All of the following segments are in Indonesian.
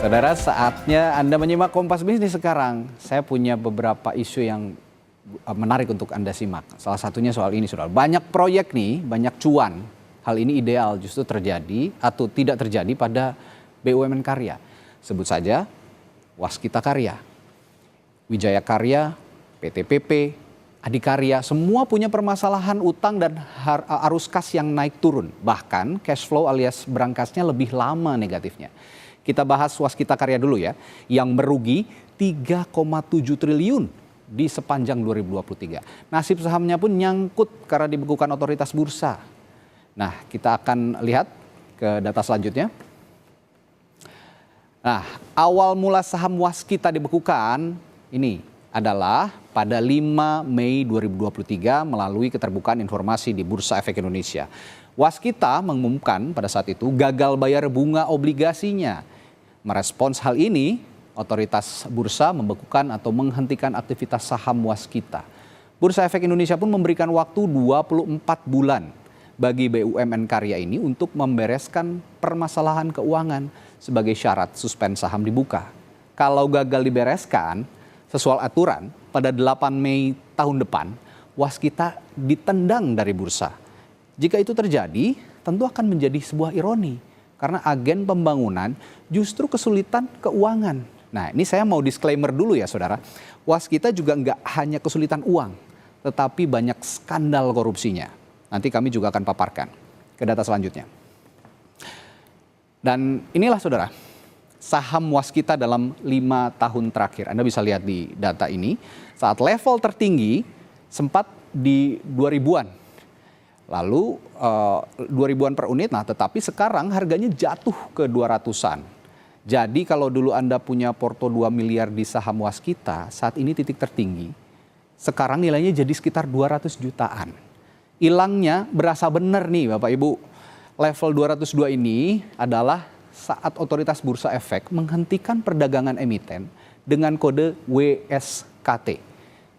Saudara, saatnya Anda menyimak Kompas Bisnis sekarang. Saya punya beberapa isu yang menarik untuk Anda simak. Salah satunya soal ini, saudara. Banyak proyek nih, banyak cuan. Hal ini ideal justru terjadi atau tidak terjadi pada BUMN karya. Sebut saja Waskita Karya, Wijaya Karya, PTPP, Adikarya, semua punya permasalahan utang dan arus kas yang naik turun. Bahkan cash flow alias berangkasnya lebih lama negatifnya. Kita bahas Waskita Karya dulu ya, yang merugi 3,7 triliun di sepanjang 2023. Nasib sahamnya pun nyangkut karena dibekukan otoritas bursa. Nah, kita akan lihat ke data selanjutnya. Nah, awal mula saham Waskita dibekukan ini adalah pada 5 Mei 2023 melalui keterbukaan informasi di Bursa Efek Indonesia. Waskita mengumumkan pada saat itu gagal bayar bunga obligasinya. Merespons hal ini, otoritas bursa membekukan atau menghentikan aktivitas saham Waskita. Bursa Efek Indonesia pun memberikan waktu 24 bulan bagi BUMN Karya ini untuk membereskan permasalahan keuangan sebagai syarat suspend saham dibuka. Kalau gagal dibereskan sesuai aturan, pada 8 Mei tahun depan, Waskita ditendang dari bursa. Jika itu terjadi, tentu akan menjadi sebuah ironi. Karena agen pembangunan justru kesulitan keuangan. Nah, ini saya mau disclaimer dulu ya saudara. Waskita juga nggak hanya kesulitan uang, tetapi banyak skandal korupsinya. Nanti kami juga akan paparkan ke data selanjutnya. Dan inilah saudara, saham Waskita dalam 5 tahun terakhir. Anda bisa lihat di data ini, saat level tertinggi sempat di 2000-an. Lalu 2000-an per unit, nah tetapi sekarang harganya jatuh ke 200-an. Jadi kalau dulu Anda punya porto 2 miliar di saham Waskita, saat ini titik tertinggi. Sekarang nilainya jadi sekitar 200 jutaan. Hilangnya berasa benar nih Bapak Ibu. Level 202 ini adalah saat otoritas Bursa Efek menghentikan perdagangan emiten dengan kode WSKT.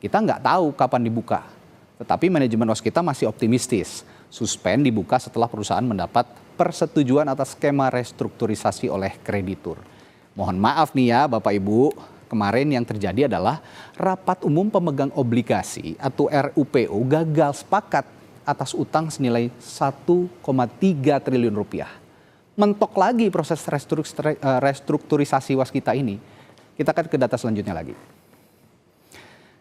Kita nggak tahu kapan dibuka. Tetapi manajemen Waskita masih optimistis. Suspend dibuka setelah perusahaan mendapat persetujuan atas skema restrukturisasi oleh kreditur. Mohon maaf nih ya Bapak Ibu, kemarin yang terjadi adalah rapat umum pemegang obligasi atau RUPO gagal sepakat atas utang senilai 1,3 triliun rupiah. Mentok lagi proses restrukturisasi Waskita ini. Kita akan ke data selanjutnya lagi.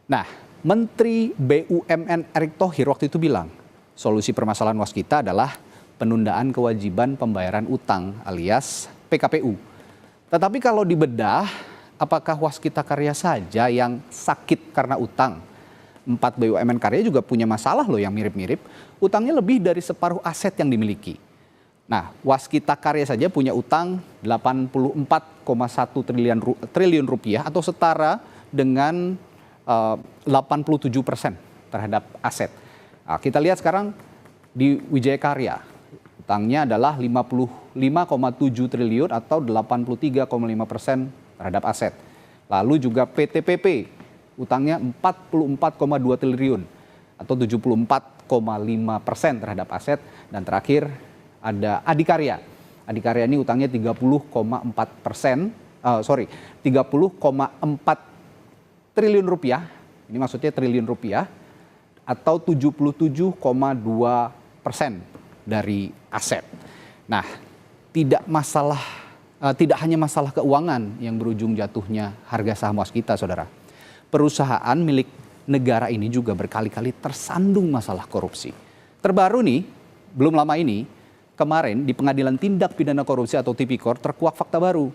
Nah, Menteri BUMN Erick Thohir waktu itu bilang, solusi permasalahan Waskita adalah penundaan kewajiban pembayaran utang alias PKPU. Tetapi kalau dibedah, apakah Waskita Karya saja yang sakit karena utang? 4 BUMN Karya juga punya masalah loh yang mirip-mirip. Utangnya lebih dari separuh aset yang dimiliki. Nah, Waskita Karya saja punya utang 84,1 triliun rupiah atau setara dengan 87% terhadap aset. Nah, kita lihat sekarang di Wijaya Karya, utangnya adalah 55,7 triliun atau 83,5% terhadap aset. Lalu juga PTPP, utangnya 44,2 triliun atau 74,5% terhadap aset. Dan terakhir ada Adikarya. Adikarya ini utangnya 30,4 triliun rupiah, ini maksudnya triliun rupiah, atau 77,2% dari aset. Nah, tidak hanya masalah keuangan yang berujung jatuhnya harga saham Waskita, saudara. Perusahaan milik negara ini juga berkali-kali tersandung masalah korupsi. Terbaru nih, belum lama ini, kemarin di Pengadilan Tindak Pidana Korupsi atau Tipikor terkuak fakta baru.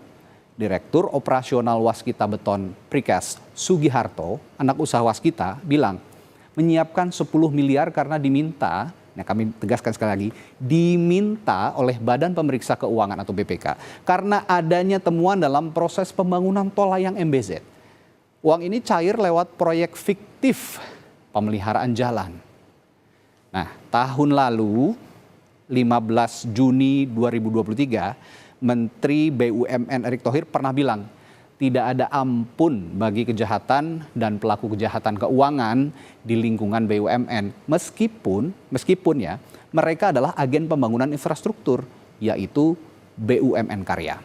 Direktur Operasional Waskita Beton Precast Sugiharto, anak usaha Waskita, bilang menyiapkan 10 miliar karena diminta, nah kami tegaskan sekali lagi, diminta oleh Badan Pemeriksa Keuangan atau BPK karena adanya temuan dalam proses pembangunan tol layang MBZ. Uang ini cair lewat proyek fiktif pemeliharaan jalan. Nah, tahun lalu 15 Juni 2023, Menteri BUMN Erick Thohir pernah bilang, tidak ada ampun bagi kejahatan dan pelaku kejahatan keuangan di lingkungan BUMN. Meskipun ya, mereka adalah agen pembangunan infrastruktur, yaitu BUMN Karya.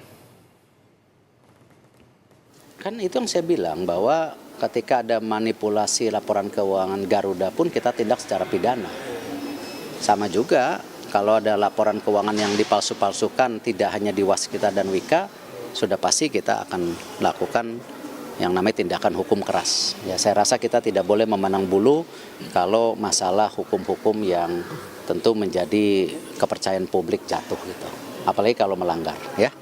Kan itu yang saya bilang bahwa ketika ada manipulasi laporan keuangan Garuda pun kita tindak secara pidana. Sama juga kalau ada laporan keuangan yang dipalsu-palsukan tidak hanya di Waskita dan Wika, sudah pasti kita akan lakukan yang namanya tindakan hukum keras. Ya, saya rasa kita tidak boleh memandang bulu kalau masalah hukum-hukum yang tentu menjadi kepercayaan publik jatuh gitu. Apalagi kalau melanggar, ya.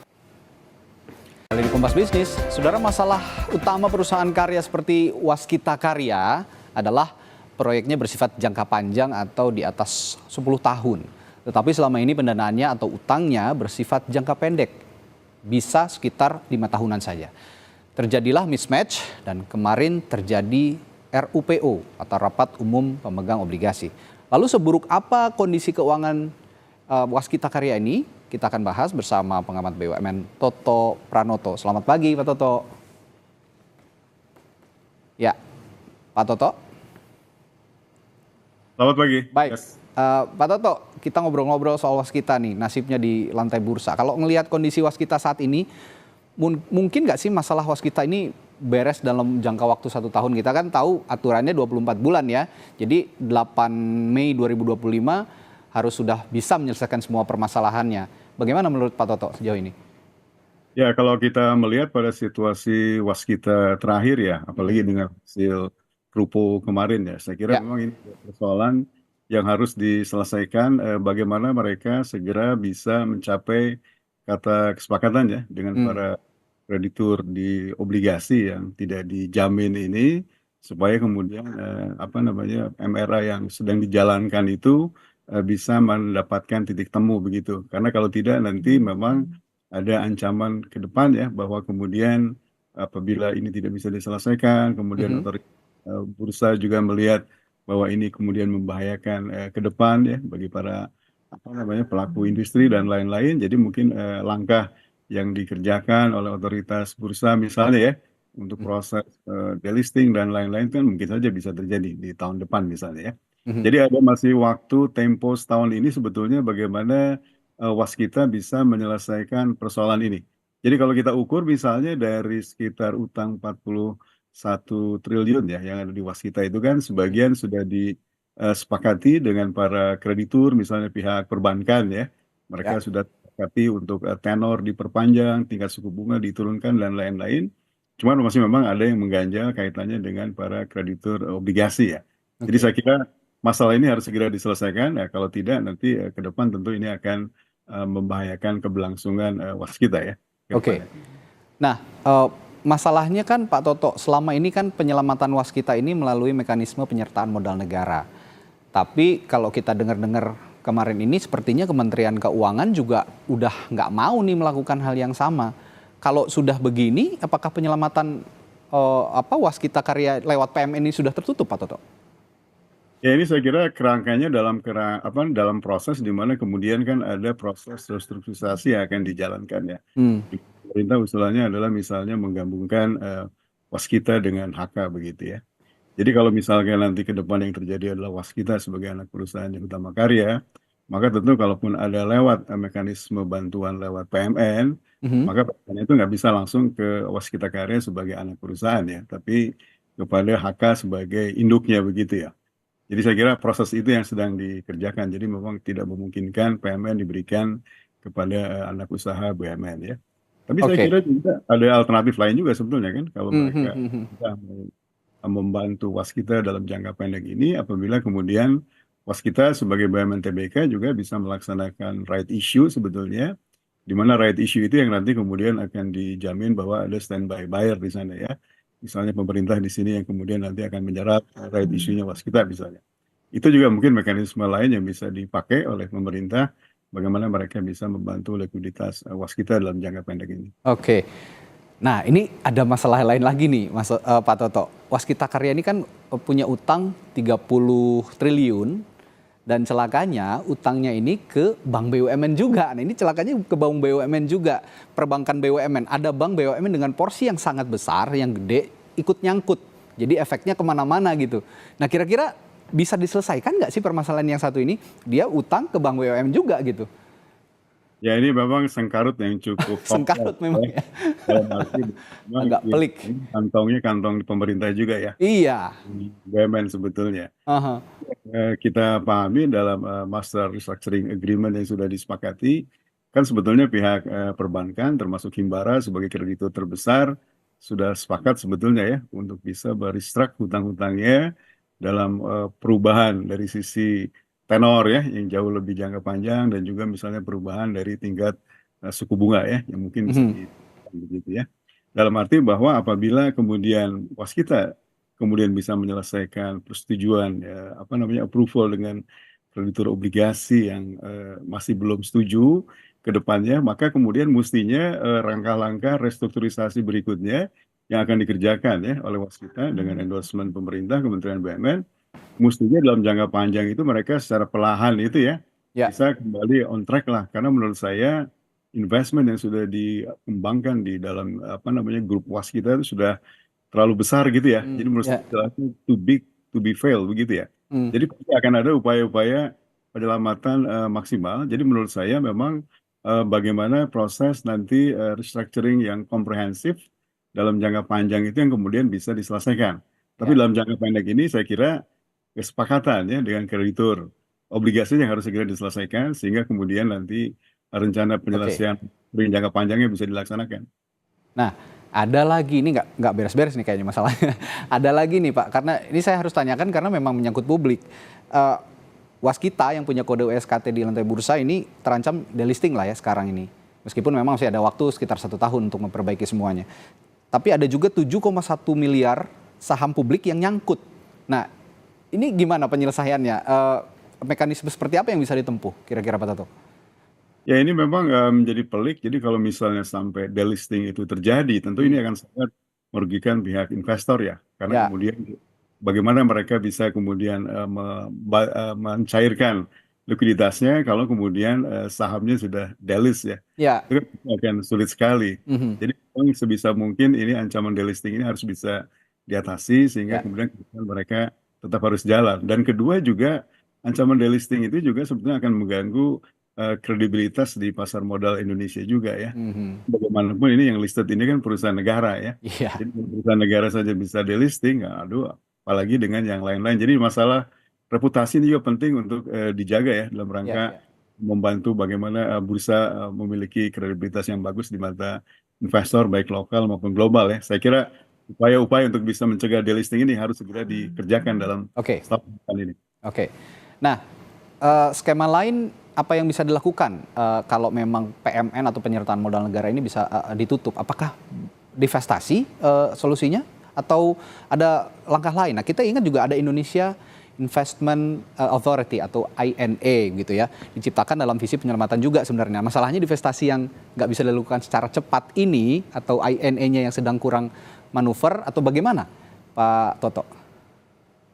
Kali di Kompas Bisnis, saudara, masalah utama perusahaan karya seperti Waskita Karya adalah proyeknya bersifat jangka panjang atau di atas 10 tahun. Tetapi selama ini pendanaannya atau utangnya bersifat jangka pendek, bisa sekitar 5 tahunan saja. Terjadilah mismatch dan kemarin terjadi RUPO atau Rapat Umum Pemegang Obligasi. Lalu seburuk apa kondisi keuangan Waskita Karya ini? Kita akan bahas bersama pengamat BUMN Toto Pranoto. Selamat pagi Pak Toto. Ya, Pak Toto. Selamat pagi. Baik, Yes. Pak Toto, kita ngobrol-ngobrol soal Waskita nih, nasibnya di lantai bursa. Kalau ngelihat kondisi Waskita saat ini, mungkin nggak sih masalah Waskita ini beres dalam jangka waktu 1 tahun? Kita kan tahu aturannya 24 bulan ya. Jadi 8 Mei 2025 harus sudah bisa menyelesaikan semua permasalahannya. Bagaimana menurut Pak Toto sejauh ini? Ya, kalau kita melihat pada situasi Waskita terakhir ya, apalagi dengan hasil Rupo kemarin ya, saya kira Ya. memang ini persoalan yang harus diselesaikan, bagaimana mereka segera bisa mencapai kata kesepakatan ya dengan para kreditur di obligasi yang tidak dijamin ini, supaya kemudian MRA yang sedang dijalankan itu bisa mendapatkan titik temu begitu. Karena kalau tidak nanti memang ada ancaman ke depan ya, bahwa kemudian apabila ini tidak bisa diselesaikan, kemudian otoritas bursa juga melihat bahwa ini kemudian membahayakan ke depan ya bagi para pelaku industri dan lain-lain. Jadi mungkin langkah yang dikerjakan oleh otoritas bursa misalnya ya untuk proses delisting dan lain-lain kan mungkin saja bisa terjadi di tahun depan misalnya ya. Jadi ada masih waktu tempo setahun ini sebetulnya bagaimana Waskita bisa menyelesaikan persoalan ini. Jadi kalau kita ukur misalnya dari sekitar utang 41 triliun ya yang ada di Waskita itu kan sebagian sudah disepakati dengan para kreditur, misalnya pihak perbankan ya. Mereka sudah sepakati untuk tenor diperpanjang, tingkat suku bunga diturunkan dan lain-lain. Cuman masih memang ada yang mengganjal kaitannya dengan para kreditur obligasi ya. Jadi saya kira masalah ini harus segera diselesaikan ya, kalau tidak nanti ke depan tentu ini akan membahayakan keberlangsungan Waskita ya. Oke. Nah, masalahnya kan Pak Toto, selama ini kan penyelamatan Waskita ini melalui mekanisme penyertaan modal negara. Tapi kalau kita dengar-dengar kemarin ini sepertinya Kementerian Keuangan juga udah nggak mau nih melakukan hal yang sama. Kalau sudah begini, apakah penyelamatan Waskita Karya lewat PMN ini sudah tertutup Pak Toto? Ya ini saya kira kerangkanya dalam proses di mana kemudian kan ada proses restrukturisasi yang akan dijalankan ya. Pemerintah usulannya adalah misalnya menggabungkan Waskita dengan HK begitu ya. Jadi kalau misalnya nanti ke depan yang terjadi adalah Waskita sebagai anak perusahaan yang utama karya, maka tentu kalaupun ada lewat mekanisme bantuan lewat PMN, maka PMN itu nggak bisa langsung ke Waskita Karya sebagai anak perusahaan ya, tapi kepada HK sebagai induknya begitu ya. Jadi saya kira proses itu yang sedang dikerjakan. Jadi memang tidak memungkinkan PMN diberikan kepada anak usaha BUMN ya. Tapi saya kira juga ada alternatif lain juga sebetulnya kan, kalau mereka bisa membantu Waskita dalam jangka pendek ini, apabila kemudian Waskita sebagai BUMN TBK juga bisa melaksanakan right issue sebetulnya, di mana right issue itu yang nanti kemudian akan dijamin bahwa ada standby buyer di sana ya. Misalnya pemerintah di sini yang kemudian nanti akan menyerap right issue-nya Waskita misalnya. Itu juga mungkin mekanisme lain yang bisa dipakai oleh pemerintah, bagaimana mereka bisa membantu likuiditas Waskita dalam jangka pendek ini. Oke. Nah ini ada masalah lain lagi nih Pak Toto. Waskita Karya ini kan punya utang 30 triliun dan celakanya utangnya ini ke bank BUMN juga. Nah ini celakanya ke bank BUMN juga, perbankan BUMN. Ada bank BUMN dengan porsi yang sangat besar, yang gede, ikut nyangkut. Jadi efeknya kemana-mana gitu. Nah kira-kira bisa diselesaikan nggak sih permasalahan yang satu ini? Dia utang ke bank BUMN juga gitu. Ya ini memang sengkarut yang cukup Sengkarut kompleks memang ya. ya. Dalam arti memang Agak pelik. ini kantongnya kantong pemerintah juga ya, Iya. BUMN sebetulnya. Aha. Kita pahami dalam Master Restructuring Agreement yang sudah disepakati, kan sebetulnya pihak perbankan termasuk Himbara sebagai kreditur terbesar sudah sepakat sebetulnya ya untuk bisa merestruct hutang-hutangnya dalam perubahan dari sisi tenor ya yang jauh lebih jangka panjang dan juga misalnya perubahan dari tingkat suku bunga ya yang mungkin bisa Mhm. di begitu ya. Dalam arti bahwa apabila kemudian waskita kemudian bisa menyelesaikan persetujuan ya, apa namanya approval dengan kreditur obligasi yang masih belum setuju ke depannya, maka kemudian mestinya langkah-langkah restrukturisasi berikutnya yang akan dikerjakan ya oleh waskita dengan endorsement pemerintah Kementerian BUMN, mestinya dalam jangka panjang itu mereka secara perlahan itu ya Ya. bisa kembali on track lah, karena menurut saya investment yang sudah dikembangkan di dalam apa namanya grup waskita itu sudah terlalu besar gitu ya. Jadi menurut saya Ya. istilahnya too big to be fail begitu ya. Hmm. Jadi pasti akan ada upaya-upaya penyelamatan maksimal. Jadi menurut saya memang bagaimana proses nanti restructuring yang komprehensif dalam jangka panjang itu yang kemudian bisa diselesaikan. Tapi Ya. dalam jangka pendek ini saya kira kesepakatan ya dengan kreditur obligasi yang harus segera diselesaikan sehingga kemudian nanti rencana Oke. penyelesaian jangka panjangnya bisa dilaksanakan. Nah, ada lagi ini nggak beres-beres nih kayaknya masalahnya. Ada lagi nih Pak, karena ini saya harus tanyakan karena memang menyangkut publik. Eh, Waskita yang punya kode USKT di lantai bursa ini terancam delisting lah ya sekarang ini. Meskipun memang masih ada waktu sekitar 1 tahun untuk memperbaiki semuanya. Tapi ada juga 7,1 miliar saham publik yang nyangkut. Nah, ini gimana penyelesaiannya? Mekanisme seperti apa yang bisa ditempuh kira-kira Pak Toto? Ya ini memang menjadi pelik. Jadi kalau misalnya sampai delisting itu terjadi, tentu ini Hmm. akan sangat merugikan pihak investor ya. Karena Ya, kemudian bagaimana mereka bisa kemudian mencairkan likuiditasnya kalau kemudian sahamnya sudah delist ya. ya. Itu kan akan sulit sekali. Mhm. Jadi memang sebisa mungkin ini ancaman delisting ini harus bisa diatasi sehingga Ya, kemudian mereka tetap harus jalan. Dan kedua juga ancaman delisting itu juga sebetulnya akan mengganggu kredibilitas di pasar modal Indonesia juga ya. mhm. Bagaimanapun ini yang listed ini kan perusahaan negara ya. Iya, Jadi kalau perusahaan negara saja bisa delisting, aduh, apalagi dengan yang lain-lain. Jadi masalah reputasi ini juga penting untuk dijaga ya dalam iya, rangka iya. membantu bagaimana bursa memiliki kredibilitas yang bagus di mata investor baik lokal maupun global ya. Saya kira upaya-upaya untuk bisa mencegah delisting ini harus segera dikerjakan dalam Oke, setahun depan ini. oke. Nah, skema lain apa yang bisa dilakukan kalau memang PMN atau penyertaan modal negara ini bisa ditutup? Apakah divestasi solusinya atau ada langkah lain? Nah, kita ingat juga ada Indonesia Investment Authority atau INA gitu ya, diciptakan dalam visi penyelamatan juga sebenarnya. Masalahnya divestasi yang nggak bisa dilakukan secara cepat ini atau INA-nya yang sedang kurang manuver atau bagaimana, Pak Toto?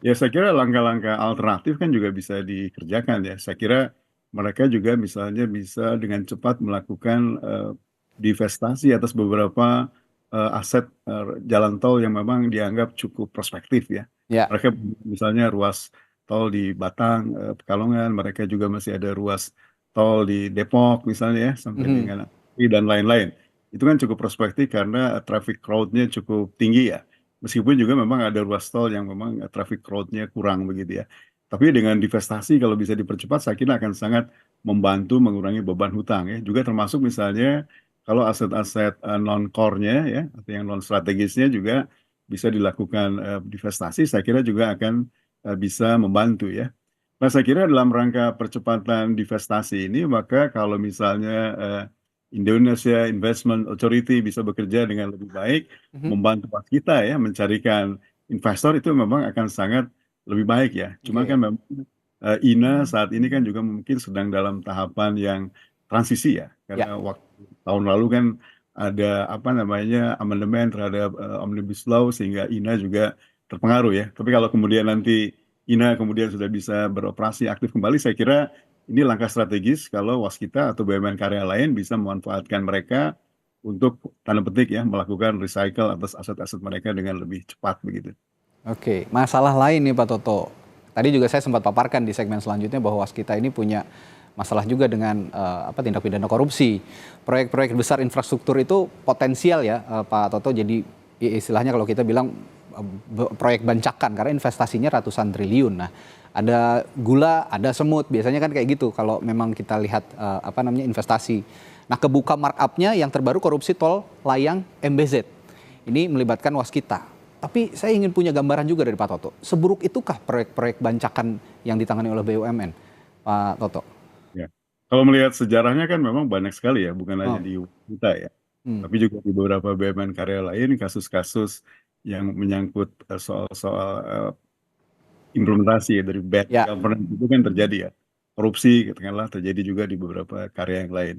Ya, saya kira langkah-langkah alternatif kan juga bisa dikerjakan ya. Saya kira mereka juga misalnya bisa dengan cepat melakukan divestasi atas beberapa aset jalan tol yang memang dianggap cukup prospektif ya. Ya. Mereka misalnya ruas tol di Batang, Pekalongan, mereka juga masih ada ruas tol di Depok misalnya ya, sampai Mhm. dengan API dan lain-lain. Itu kan cukup prospektif karena traffic crowd-nya cukup tinggi ya. Meskipun juga memang ada ruas tol yang memang traffic crowd-nya kurang begitu ya. Tapi dengan divestasi kalau bisa dipercepat, saya kira akan sangat membantu mengurangi beban hutang ya. Juga termasuk misalnya kalau aset-aset non-core-nya ya, atau yang non-strategisnya juga bisa dilakukan divestasi, saya kira juga akan bisa membantu ya. Nah, saya kira dalam rangka percepatan divestasi ini, maka kalau misalnya Indonesia Investment Authority bisa bekerja dengan lebih baik, Mhm. membantu kita ya mencarikan investor itu memang akan sangat lebih baik ya. Cuma Oke. kan memang INA saat ini kan juga mungkin sedang dalam tahapan yang transisi ya, Ya. karena waktu tahun lalu kan ada apa namanya amandemen terhadap Omnibus Law sehingga INA juga terpengaruh ya. Tapi kalau kemudian nanti INA kemudian sudah bisa beroperasi aktif kembali, saya kira ini langkah strategis kalau waskita atau BUMN karya lain bisa memanfaatkan mereka untuk tanda petik ya melakukan recycle atas aset-aset mereka dengan lebih cepat begitu. Oke, masalah lain nih Pak Toto. Tadi juga saya sempat paparkan di segmen selanjutnya bahwa waskita ini punya masalah juga dengan tindak pidana korupsi. Proyek-proyek besar infrastruktur itu potensial ya Pak Toto, jadi istilahnya kalau kita bilang proyek bancakan karena investasinya ratusan triliun. Nah, ada gula, ada semut, biasanya kan kayak gitu kalau memang kita lihat investasi. Nah, kebuka markup-nya yang terbaru korupsi tol layang MBZ. Ini melibatkan waskita. Tapi saya ingin punya gambaran juga dari Pak Toto. Seburuk itukah proyek-proyek bancakan yang ditangani oleh BUMN, Pak Toto? Ya. Kalau melihat sejarahnya kan memang banyak sekali ya, bukan hanya di kita ya, tapi juga di beberapa BUMN karya lain, kasus-kasus yang menyangkut soal-soal implementasi ya, dari bad Ya. governance itu kan terjadi ya. Korupsi katakanlah terjadi juga di beberapa karya yang lain.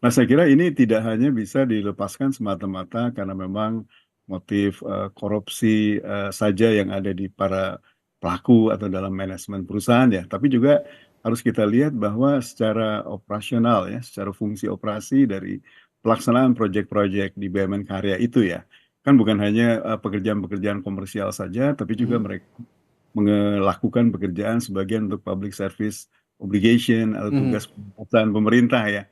Nah, saya kira ini tidak hanya bisa dilepaskan semata-mata karena memang motif korupsi saja yang ada di para pelaku atau dalam manajemen perusahaan ya, tapi juga harus kita lihat bahwa secara operasional ya, secara fungsi operasi dari pelaksanaan proyek-proyek di BUMN karya itu ya, kan bukan hanya pekerjaan-pekerjaan komersial saja, tapi juga mereka melakukan pekerjaan sebagian untuk public service obligation atau tugas pengawasan pemerintah ya.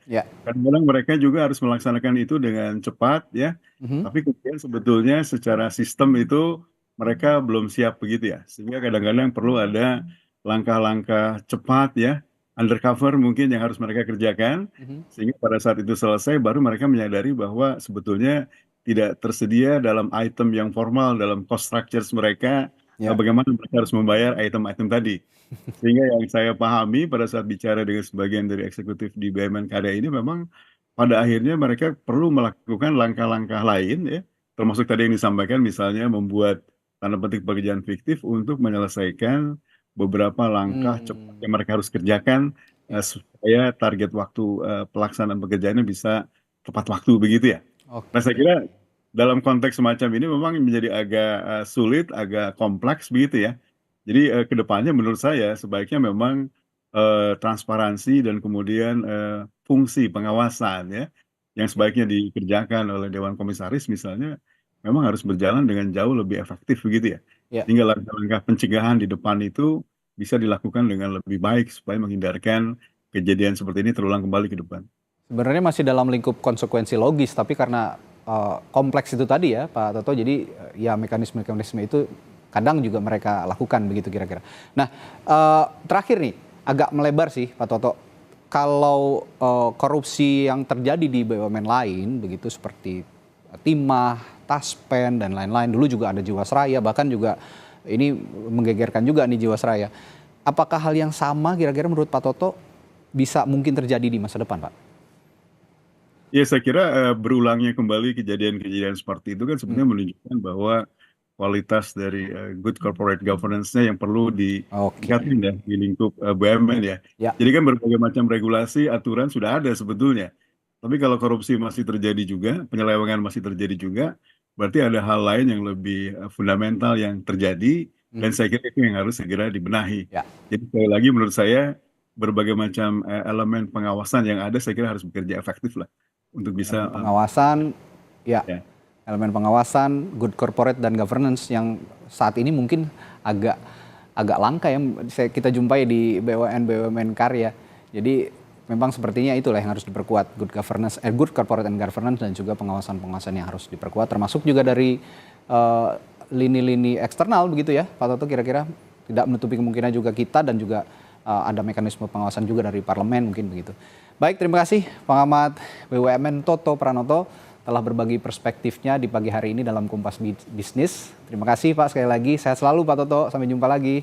Kadang-kadang mereka juga harus melaksanakan itu dengan cepat ya, tapi kemudian sebetulnya secara sistem itu mereka belum siap begitu ya, sehingga kadang-kadang perlu ada langkah-langkah cepat ya, undercover mungkin yang harus mereka kerjakan, sehingga pada saat itu selesai baru mereka menyadari bahwa sebetulnya tidak tersedia dalam item yang formal dalam cost structures mereka, bagaimana mereka harus membayar item-item tadi. Sehingga yang saya pahami pada saat bicara dengan sebagian dari eksekutif di BUMN Karya ini memang pada akhirnya mereka perlu melakukan langkah-langkah lain ya, termasuk tadi yang disampaikan misalnya membuat tanda petik pekerjaan fiktif untuk menyelesaikan beberapa langkah cepat yang mereka harus kerjakan supaya target waktu pelaksanaan pekerjaannya bisa tepat waktu begitu ya. Nah, saya kira dalam konteks semacam ini memang menjadi agak sulit, agak kompleks begitu ya. Jadi kedepannya menurut saya sebaiknya memang transparansi dan kemudian fungsi pengawasan ya, yang sebaiknya dikerjakan oleh Dewan Komisaris misalnya, memang harus berjalan dengan jauh lebih efektif begitu ya. Sehingga langkah-langkah pencegahan di depan itu bisa dilakukan dengan lebih baik supaya menghindarkan kejadian seperti ini terulang kembali ke depan. Sebenarnya masih dalam lingkup konsekuensi logis, tapi karena kompleks itu tadi ya Pak Toto, jadi ya mekanisme-mekanisme itu kadang juga mereka lakukan begitu kira-kira. Nah, terakhir nih, agak melebar sih Pak Toto. Kalau korupsi yang terjadi di BUMN lain, begitu seperti Timah, Taspen, dan lain-lain. Dulu juga ada Jiwasraya, bahkan juga ini menggegerkan juga nih Jiwasraya. Apakah hal yang sama kira-kira menurut Pak Toto bisa mungkin terjadi di masa depan, Pak? Ya, saya kira berulangnya kembali kejadian-kejadian seperti itu kan sebenarnya menunjukkan bahwa kualitas dari good corporate governance-nya yang perlu ditingkatin ya di lingkup BUMN ya. Jadi kan berbagai macam regulasi, aturan sudah ada sebetulnya. Tapi kalau korupsi masih terjadi juga, penyelewengan masih terjadi juga, berarti ada hal lain yang lebih fundamental yang terjadi, dan saya kira itu yang harus segera dibenahi. Jadi sekali lagi menurut saya, berbagai macam elemen pengawasan yang ada saya kira harus bekerja efektif lah untuk bisa pengawasan, elemen pengawasan, good corporate dan governance yang saat ini mungkin agak langka ya kita jumpai di BUMN karya. Jadi memang sepertinya itulah yang harus diperkuat, good governance, good corporate and governance, dan juga pengawasan-pengawasan yang harus diperkuat, termasuk juga dari lini-lini eksternal begitu ya Pak Toto, kira-kira tidak menutupi kemungkinan juga kita dan juga ada mekanisme pengawasan juga dari parlemen mungkin begitu. Baik, terima kasih pengamat BUMN Toto Pranoto telah berbagi perspektifnya di pagi hari ini dalam Kompas Bisnis. Terima kasih Pak sekali lagi, sehat selalu Pak Toto, sampai jumpa lagi.